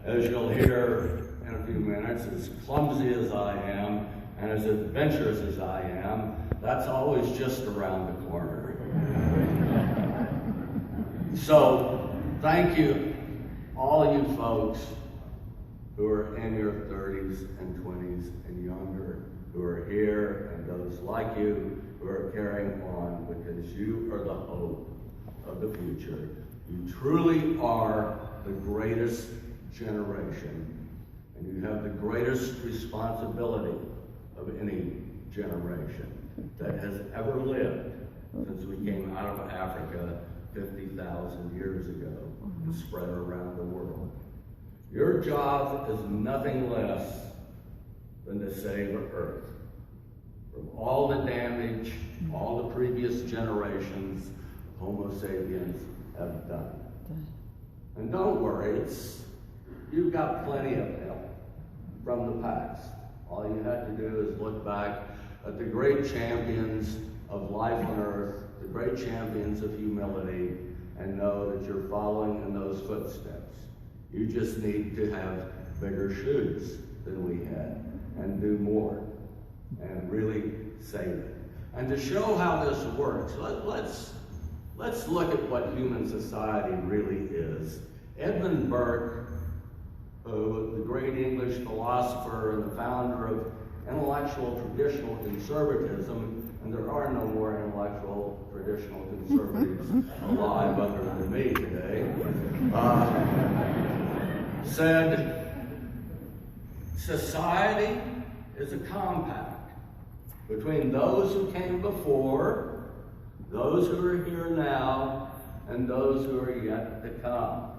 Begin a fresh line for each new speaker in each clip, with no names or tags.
as you'll hear in a few minutes, as clumsy as I am and as adventurous as I am, that's always just around the corner. So, thank you, all you folks who are in your 30s and 20s and younger, who are here, and those like you who are carrying on, because you are the hope of the future. You truly are the greatest generation, and you have the greatest responsibility of any generation that has ever lived since we came out of Africa 50,000 years ago and spread around the world. Your job is nothing less than to save Earth from all the damage all the previous generations of Homo sapiens have done. And don't worry, you've got plenty of help from the past. All you have to do is look back at the great champions of life on Earth, the great champions of humility, and know that you're following in those footsteps. You just need to have bigger shoes than we had and do more and really save it. And to show how this works, let's look at what human society really is. Edmund Burke, the great English philosopher and the founder of intellectual traditional conservatism, and there are no more intellectual traditional conservatives alive other than me today, said, society is a compact between those who came before, those who are here now, and those who are yet to come.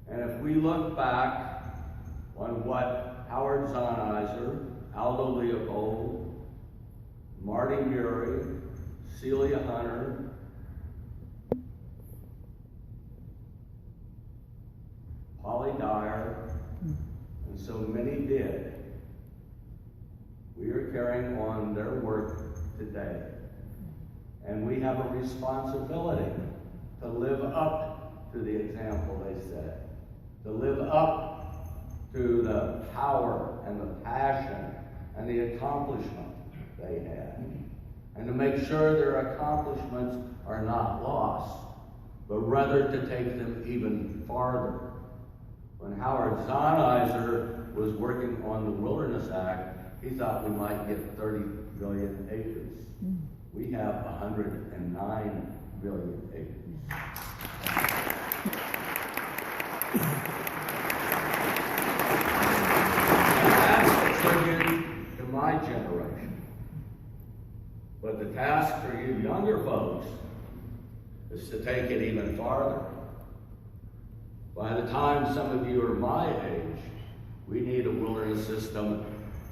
And if we look back on what Howard Zahniser, Aldo Leopold, Marty Urey, Celia Hunter, Polly Dyer, and so many did, we are carrying on their work today. And we have a responsibility to live up to the example they set, to live up to the power and the passion and the accomplishment they had, and to make sure their accomplishments are not lost, but rather to take them even farther. When Howard Zahniser was working on the Wilderness Act, he thought we might get 30 billion acres. We have 109 billion acres. And that's a tribute to my generation. But the task for you younger folks is to take it even farther. By the time some of you are my age, we need a wilderness system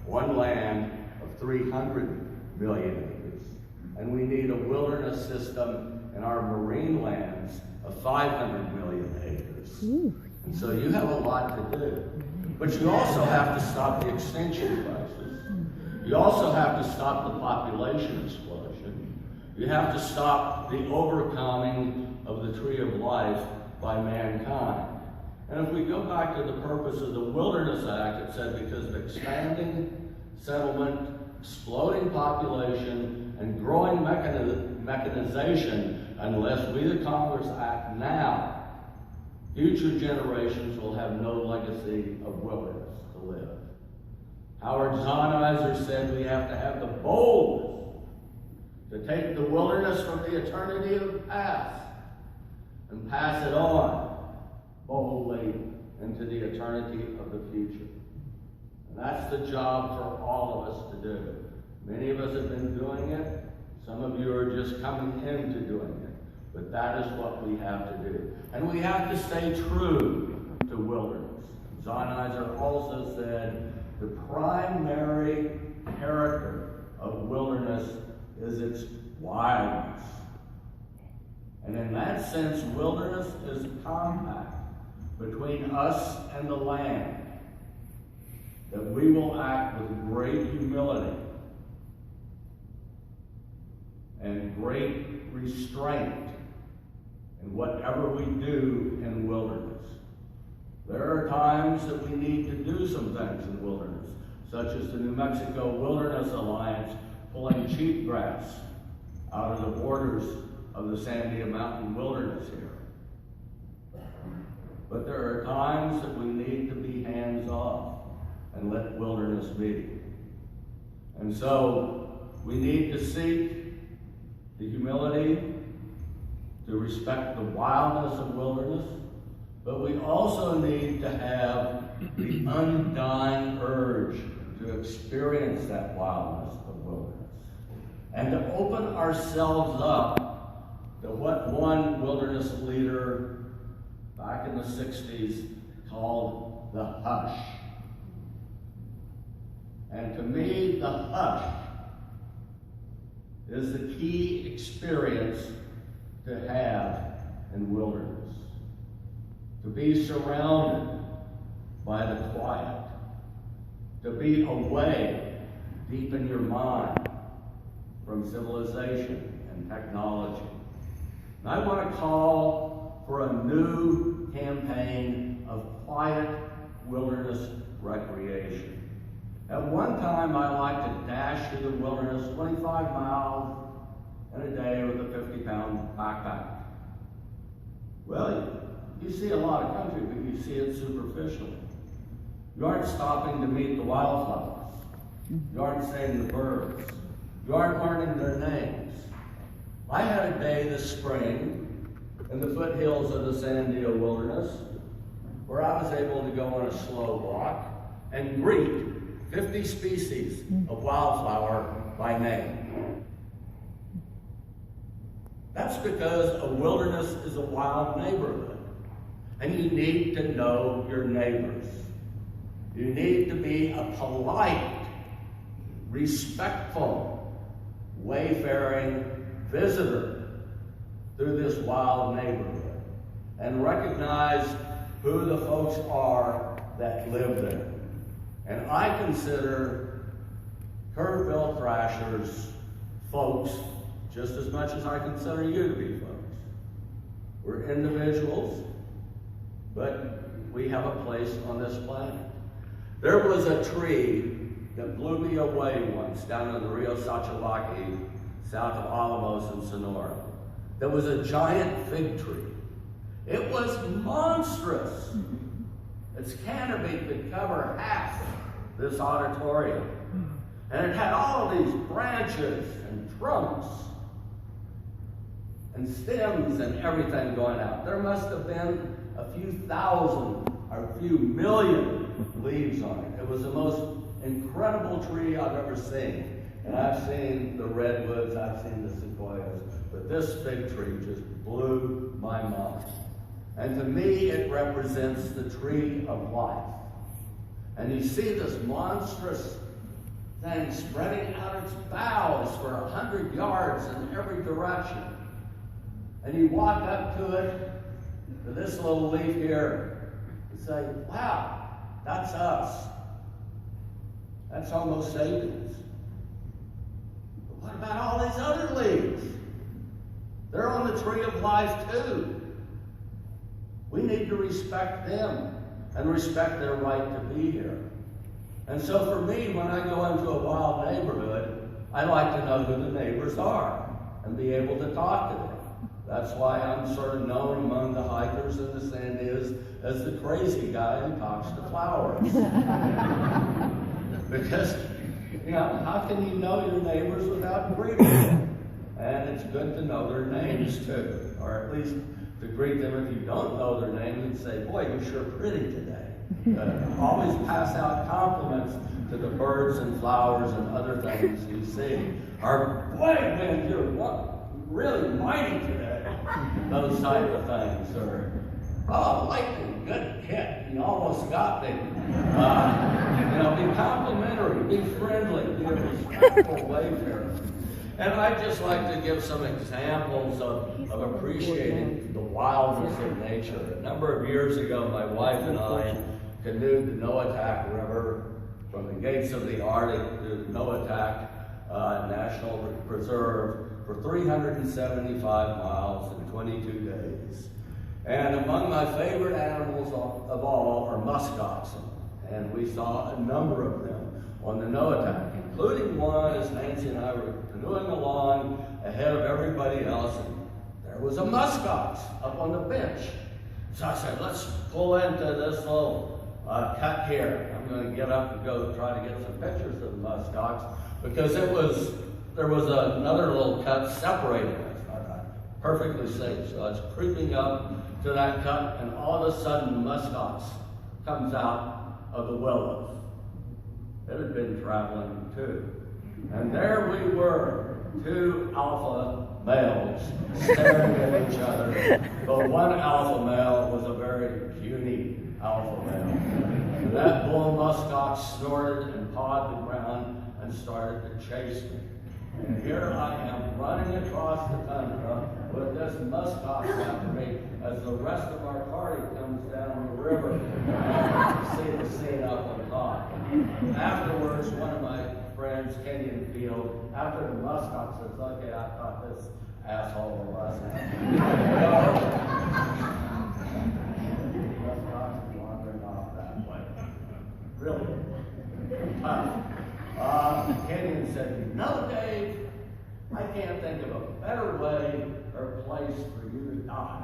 on land of 300 million acres. And we need a wilderness system in our marine lands of 500 million acres. And so you have a lot to do. But you also have to stop the extinction crisis. You also have to stop the population explosion. You have to stop the overcoming of the tree of life by mankind. And if we go back to the purpose of the Wilderness Act, it said because of expanding settlement, exploding population, and growing mechanization, unless we, the Congress, act now, future generations will have no legacy of wilderness to live. Howard Zahniser said we have to have the boldness to take the wilderness from the eternity of the past and pass it on boldly into the eternity of the future. And that's the job for all of us to do. Many of us have been doing it. Some of you are just coming into doing it. But that is what we have to do. And we have to stay true to wilderness. Zahniser also said the primary character of wilderness is its wildness. And in that sense, wilderness is compact between us and the land, that we will act with great humility and great restraint in whatever we do in wilderness. such as the New Mexico Wilderness Alliance pulling cheatgrass out of the borders of the Sandia Mountain Wilderness here. But there are times that we need to be hands-off and let wilderness be. And so we need to seek the humility to respect the wildness of wilderness, but we also need to have the undying urge to experience that wildness of wilderness and to open ourselves up to what one wilderness leader back in the 60s called the hush. And to me, the hush is the key experience to have in wilderness. To be surrounded by the quiet. To be away, deep in your mind, from civilization and technology. And I want to call for a new campaign of quiet wilderness recreation. At one time, I liked to dash through the wilderness 25 miles in a day with a 50-pound backpack. Well, you see a lot of country, but you see it superficially. You aren't stopping to meet the wildflowers. You aren't seeing the birds. You aren't learning their names. I had a day this spring in the foothills of the Sandia Wilderness where I was able to go on a slow walk and greet 50 species of wildflower by name. That's because a wilderness is a wild neighborhood, and you need to know your neighbors. You need to be a polite, respectful, wayfaring visitor through this wild neighborhood and recognize who the folks are that live there. And I consider curvebell thrashers folks just as much as I consider you to be folks. We're individuals, but we have a place on this planet. There was a tree that blew me away once down in the Rio Sachalaki, south of Alamos and Sonora. There was a giant fig tree. It was monstrous. Its canopy could cover half this auditorium. And it had all of these branches and trunks and stems and everything going out. There must have been a few thousand or a few million leaves on it. It was the most incredible tree I've ever seen. And I've seen the redwoods, I've seen the sequoias, but this fig tree just blew my mind. And to me, it represents the tree of life. And you see this monstrous thing spreading out its boughs for 100 yards in every direction. And you walk up to it, to this little leaf here, and say, wow, that's us. That's Homo sapiens. But what about all these other leaves? They're on the tree of life too. We need to respect them and respect their right to be here. And so for me, when I go into a wild neighborhood, I like to know who the neighbors are and be able to talk to them. That's why I'm sort of known among the hikers and the Sandias as the crazy guy who talks to flowers. Because, you know, how can you know your neighbors without greeting them? And it's good to know their names too, or at least to greet them if you don't know their names and say, boy, you're sure pretty today. Always pass out compliments to the birds and flowers and other things you see. Or, boy, man, you're really mighty today. Those type of things. Or, oh, lightning, good hit. You almost got me. You know, be complimentary, be friendly, be a respectful wayfarer. And I'd just like to give some examples of appreciating the wildness of nature. A number of years ago, my wife and I canoed the Noatak River from the gates of the Arctic to the Noatak National Preserve for 375 miles in 22 days. And among my favorite animals of all are musk oxen. And we saw a number of them on the no attack, including one as Nancy and I were canoeing along ahead of everybody else, and there was a muskox up on the bench. So I said, let's pull into this little cut here. I'm going to get up and go try to get some pictures of the muskox, because there was another little cut separating us. Perfectly safe. So I was creeping up to that cut, and all of a sudden muskox comes out of the willows. It had been traveling too. And there we were, two alpha males staring at each other. But one alpha male was a very puny alpha male. And that bull muskox snorted and pawed the ground and started to chase me. And here I am running across the tundra with this muskox after me as the rest of our party comes down the river to see the scene up on top. Afterwards, one of my friends, Kenyon Field, after the muskox says, okay, I caught this asshole a lesson. Muskox is wandering off that way. Really tough. Kenyon said, you know, Dave, I can't think of a better way or place for you to die.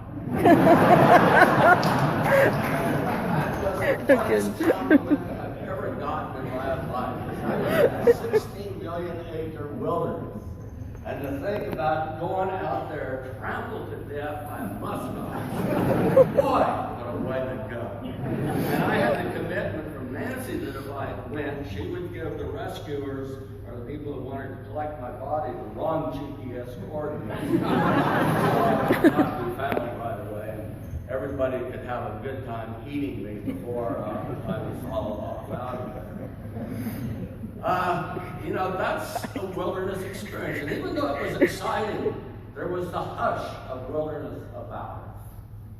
That was the best compliment I've ever gotten in my life. I was in a 16 million acre wilderness. And to think about going out there trampled to death by muskox, boy, what a way to go. And I had the commitment from Nancy that if I went, she would give the rescuers or the people who wanted to collect my body the wrong GPS coordinates. Not to be found, by the way. And everybody could have a good time eating me before I was hauled off out of there. You know, that's a wilderness experience. And even though it was exciting, there was the hush of wilderness about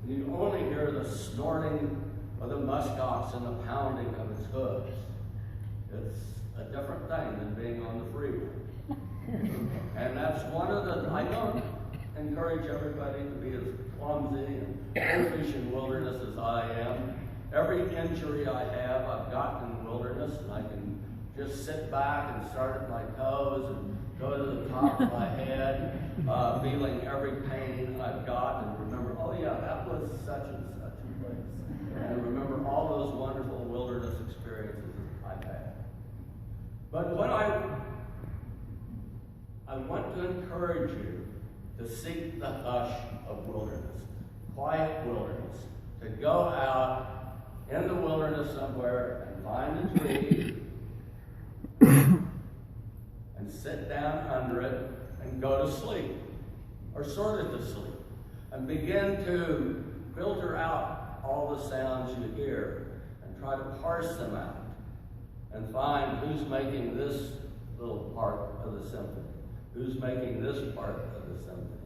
it. You only hear the snorting of the muskox and the pounding of its hooves. It's a different thing than being on the freeway. And that's one of the, I don't encourage everybody to be as clumsy and fish in wilderness as I am. Every injury I have, I've gotten in wilderness, and I can just sit back and start at my toes and go to the top of my head, feeling every pain I've got, and remember, oh yeah, that was such and such a place. And remember all those wonderful wilderness experiences I've had. But what I want to encourage you to seek the hush of wilderness, quiet wilderness, to go out in the wilderness somewhere and find a tree and sit down under it and go to sleep, or sort of to sleep, and begin to filter out all the sounds you hear and try to parse them out and find who's making this little part of the symphony, who's making this part of the symphony.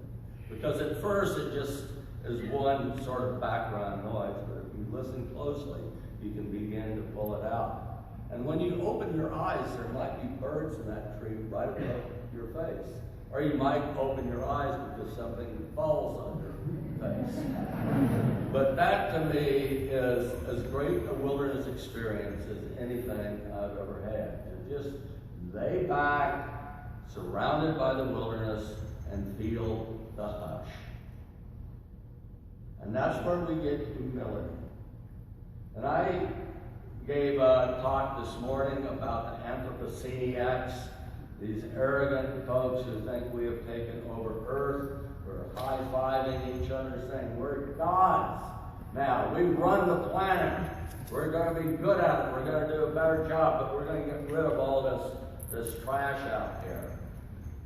Because at first it just is one sort of background noise, but if you listen closely, you can begin to pull it out. And when you open your eyes, there might be birds in that tree right above your face. Or you might open your eyes because something falls on your face. But that to me is as great a wilderness experience as anything I've ever had. To just lay back, surrounded by the wilderness, and feel the hush. And that's where we get humility. And I gave a talk this morning about the anthropoceniacs, these arrogant folks who think we have taken over Earth. We're high-fiving each other saying, we're gods now. We run the planet. We're going to be good at it. We're going to do a better job, but we're going to get rid of all this trash out here.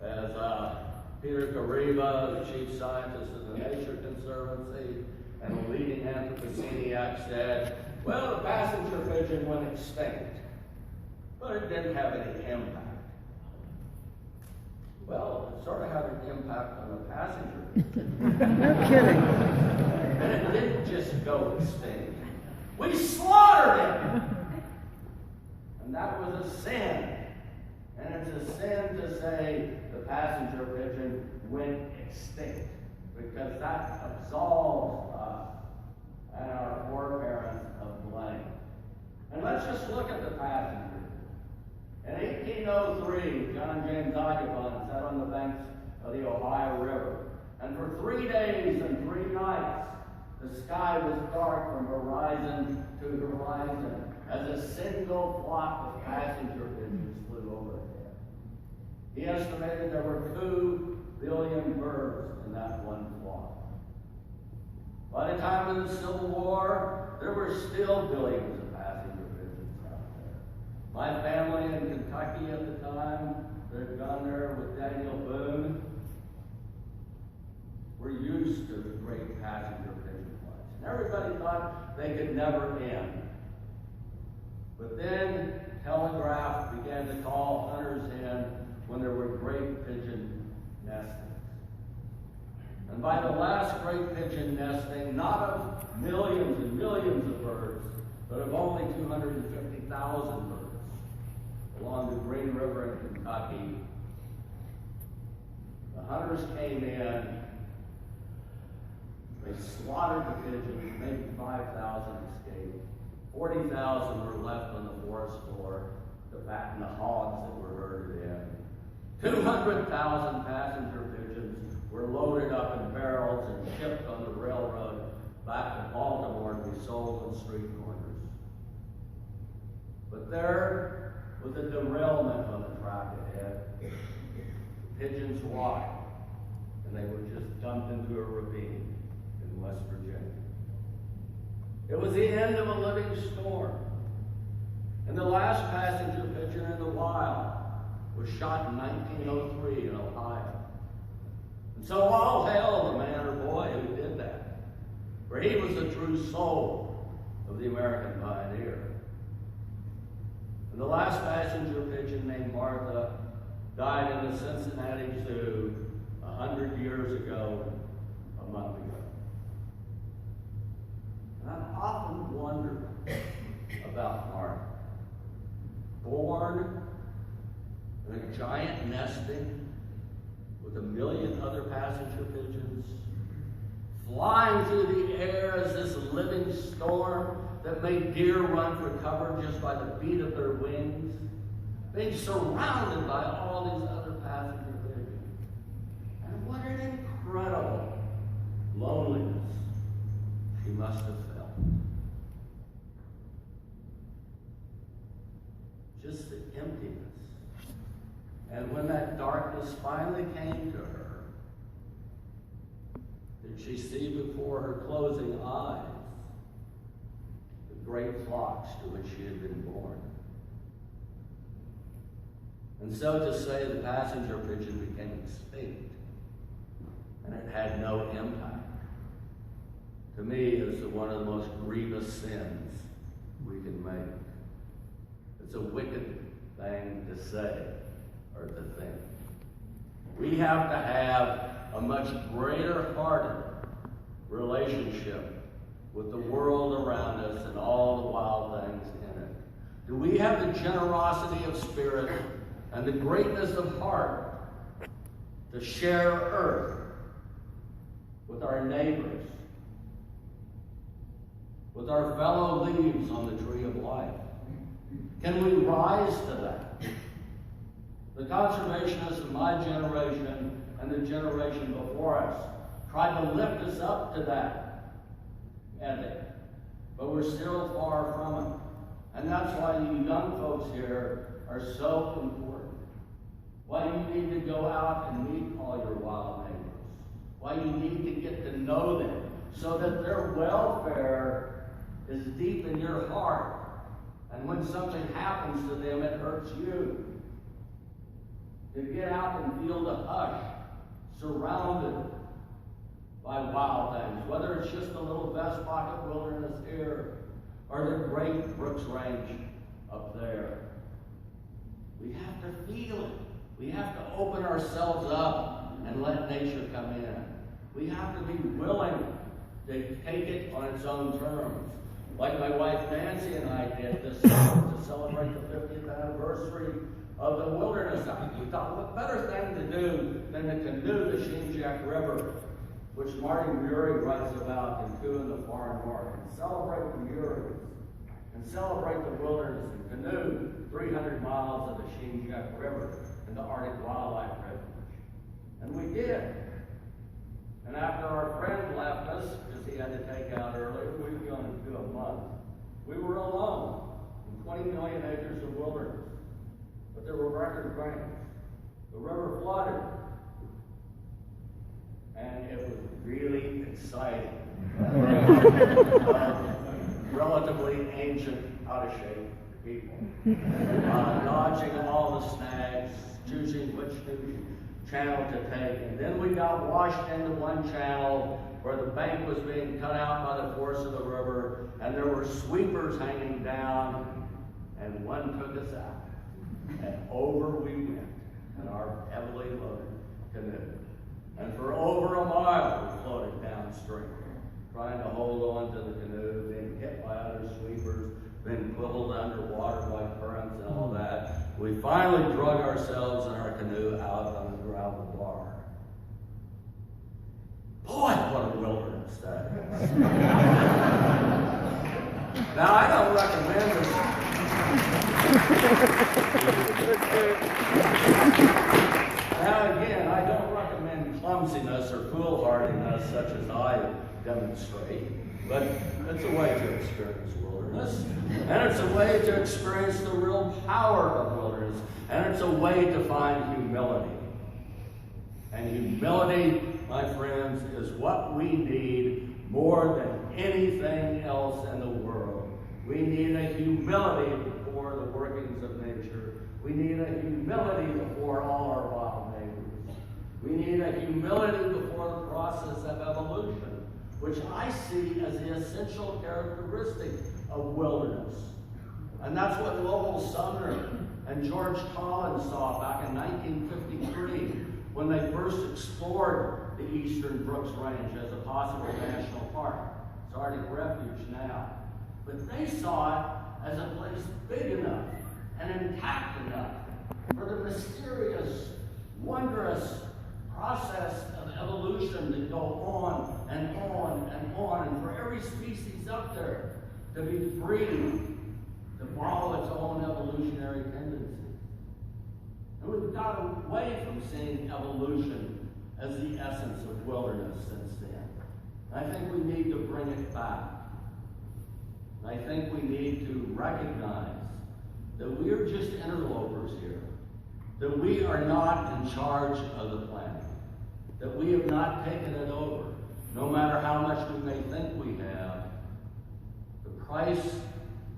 As Peter Kariba, the chief scientist of the Nature Conservancy and a leading anthropoceniac, said, well, the passenger pigeon went extinct, but it didn't have any impact. Well, it sort of had an impact on the passenger pigeon.
No kidding.
And it didn't just go extinct. We slaughtered it! And that was a sin. And it's a sin to say the passenger pigeon went extinct, because that absolves us and our foreparents of blame. And let's just look at the passenger. 3 days and 3 nights, the sky was dark from horizon to horizon as a single flock of passenger pigeons flew overhead. He estimated there were 2 billion birds in that one flock. By the time of the Civil War, there were still billions of passenger pigeons out there. My family in Kentucky at the time, that had gone there with Daniel Boone, were used to the great passenger pigeon flights. And everybody thought they could never end. But then telegraph began to call hunters in when there were great pigeon nestings. And by the last great pigeon nesting, not of millions and millions of birds, but of only 250,000 birds along the Green River in Kentucky, the hunters came in, they slaughtered the pigeons, maybe 5,000 escaped. 40,000 were left on the forest floor to fatten the hogs that were herded in. 200,000 passenger pigeons were loaded up in barrels and shipped on the railroad back to Baltimore to be sold on street corners. But there was a derailment on the track ahead. The pigeons walked, and they were just dumped into a ravine in West Virginia. It was the end of a living storm. And the last passenger pigeon in the wild was shot in 1903 in Ohio. And so all hail the man or boy who did that, for he was the true soul of the American pioneer. And the last passenger pigeon, named Martha, died in the Cincinnati Zoo 100 years ago, a month ago. And I've often wondered about Martha. Born in a giant nesting with 1 million other passenger pigeons, flying through the air as this living storm that made deer run for cover just by the beat of their wings, being surrounded by all these other passenger pigeons. And what an incredible loneliness she must have felt. Just the emptiness. And when that darkness finally came to her, did she see before her closing eyes the great flocks to which she had been born? And so to say, the passenger pigeon became extinct, and it had no impact, to me is one of the most grievous sins we can make. It's a wicked thing to say or to think. We have to have a much greater-hearted relationship with the world around us and all the wild things in it. Do we have the generosity of spirit and the greatness of heart to share earth with our neighbors, with our fellow leaves on the tree of life? Can we rise to that? The conservationists of my generation and the generation before us tried to lift us up to that ethic, but we're still far from it. And that's why you young folks here are so important. Why you need to go out and meet all your wild neighbors. Why you need to get to know them so that their welfare is deep in your heart. And when something happens to them, it hurts you. To get out and feel the hush, surrounded by wild things, whether it's just the little Vest Pocket Wilderness here or the great Brooks Range up there. We have to feel it. We have to open ourselves up and let nature come in. We have to be willing to take it on its own terms. Like my wife Nancy and I did this summer to celebrate the 50th anniversary of the Wilderness Act. We thought, what better thing to do than to canoe the Shinjack River, which Marty Murie writes about in Two in the Far North, and celebrate the Muries, and celebrate the wilderness, and canoe 300 miles of the Shinjack River in the Arctic Wildlife Refuge. And we did. And after our friend left us, because he had to take out earlier, we were going to do a month. We were alone in 20 million acres of wilderness. But there were record rains. The river flooded. And it was really exciting. Relatively ancient, out of shape people. Dodging all the snags, choosing which channel to take. And then we got washed into one channel where the bank was being cut out by the force of the river, and there were sweepers hanging down, and one took us out. And over we went in our heavily loaded canoe. And for over a mile we floated downstream, trying to hold on to the canoe, being hit by other sweepers, being pulled underwater by currents and all that. We finally drug ourselves and our canoe out on the gravel bar. Boy, what a wilderness that is. Now, I don't recommend this. Now, again, I don't recommend clumsiness or foolhardiness such as I demonstrate, but it's a way to experience wilderness, and it's a way to experience the real power of wilderness, and it's a way to find humility. And humility, my friends, is what we need more than anything else in the world. We need a humility before the workings of nature. We need a humility before all our wild neighbors. We need a humility before the process of evolution, which I see as the essential characteristic of wilderness. And that's what Lowell Sumner and George Collins saw back in 1953 when they first explored the eastern Brooks Range as a possible national park. It's Arctic refuge now. But they saw it as a place big enough and intact enough for the mysterious, wondrous process of evolution to go on and on and on, and for every species up there to be free to follow its own evolutionary tendencies. And we've got away from seeing evolution as the essence of wilderness since then. I think we need to bring it back. I think we need to recognize that we are just interlopers here, that we are not in charge of the planet, that we have not taken it over, no matter how much we may think we have. The price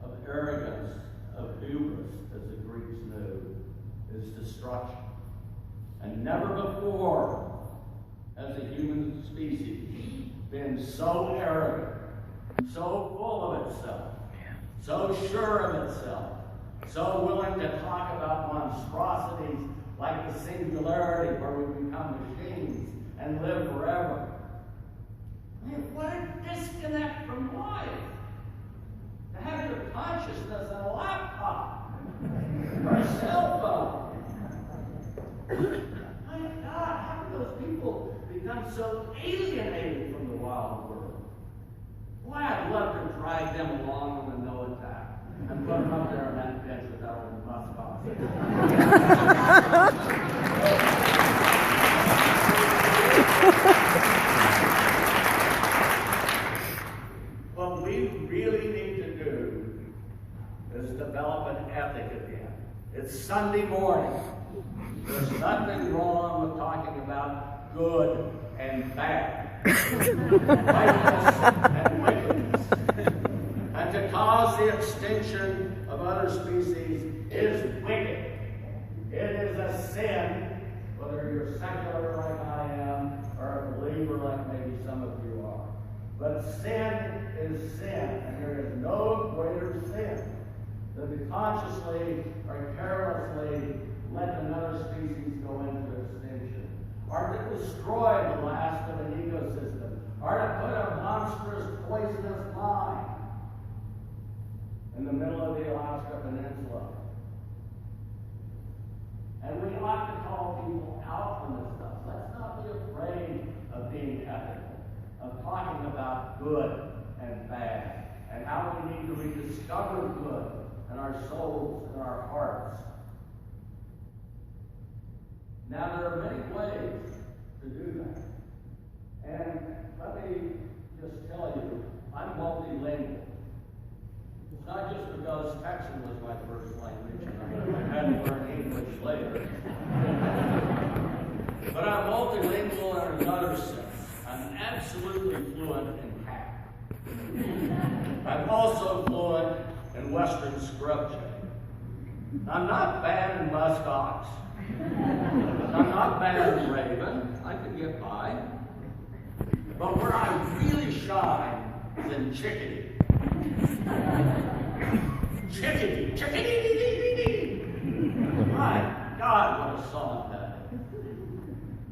of arrogance, of hubris, as the Greeks knew, is destruction. And never before has the human species been so arrogant, so full of itself, so sure of itself, so willing to talk about monstrosities like the singularity where we become machines and live forever. I mean, what a disconnect from life. To have your consciousness on a laptop or a cell phone. My God, how do those people become so alienated from the wild world? Boy, I'd love to drag them along on a no attack and put them up there on that bench with that old mustache. What we really need to do is develop an ethic again. It's Sunday morning. There's nothing wrong with talking about good and bad, rightness and wickedness. And to cause the extinction of other species is wicked. It is a sin, whether you're secular like I am, or a believer like maybe some of you are. But sin is sin, and there is no greater sin than to consciously or carelessly let another species go into extinction, or to destroy the last of an ecosystem, or to put a monstrous poisonous mine in the middle of the Alaska Peninsula. And we ought to call people out on this stuff. Let's not be afraid of being ethical, of talking about good and bad, and how we need to rediscover good in our souls and our hearts. Now, there are many ways to do that. And let me just tell you, I'm multilingual. It's not just because Texan was my first language and I had to learn English later. But I'm multilingual in another sense. I'm absolutely fluent in hack. I'm also fluent in Western scrubjay. I'm not bad in muskox. I'm not bad in raven. I can get by. But where I really shine is in chickadee. Chickadee, chickadee. My God, what a song that is.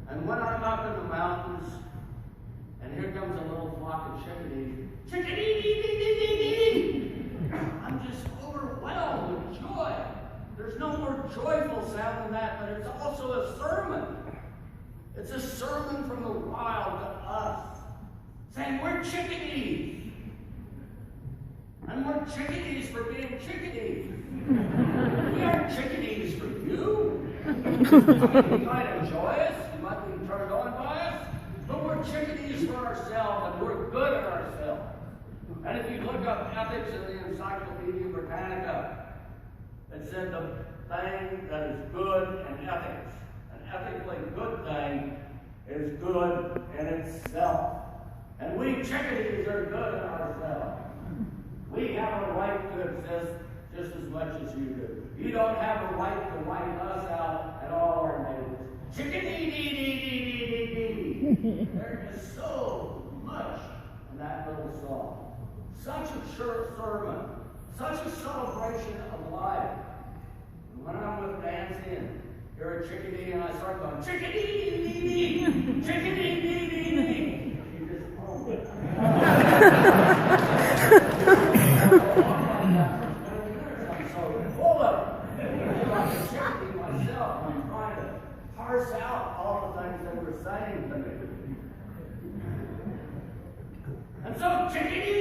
And when I'm up in the mountains, and here comes a little flock of chickadees, chickadee, I'm just overwhelmed with joy. There's no more joyful sound than that, but it's also a sermon. It's a sermon from the wild to us, saying we're chickadees. And we're chickadees for being chickadees. We aren't chickadees for you. You might enjoy us, you might be turned on by us, but we're chickadees for ourselves, and we're good at ourselves. And if you look up ethics in the Encyclopedia Britannica, it said the thing that is good in ethics, an ethically good thing, is good in itself. And we chickadees are good in ourselves. We have a right to exist just as much as you do. You don't have a right to wipe us out and all our neighbors. Chickadee-dee-dee-dee-dee-dee-dee. There is so much in that little song. Such a church sermon. Such a celebration of life. And when I'm with Nancy and you're a chickadee and I start going, chickadee-dee-dee-dee, chickadee-dee-dee-dee, you just own it. I'm so full of it. I'm chickadee myself. I'm trying to parse out all the things that we're saying to me. And so chickadee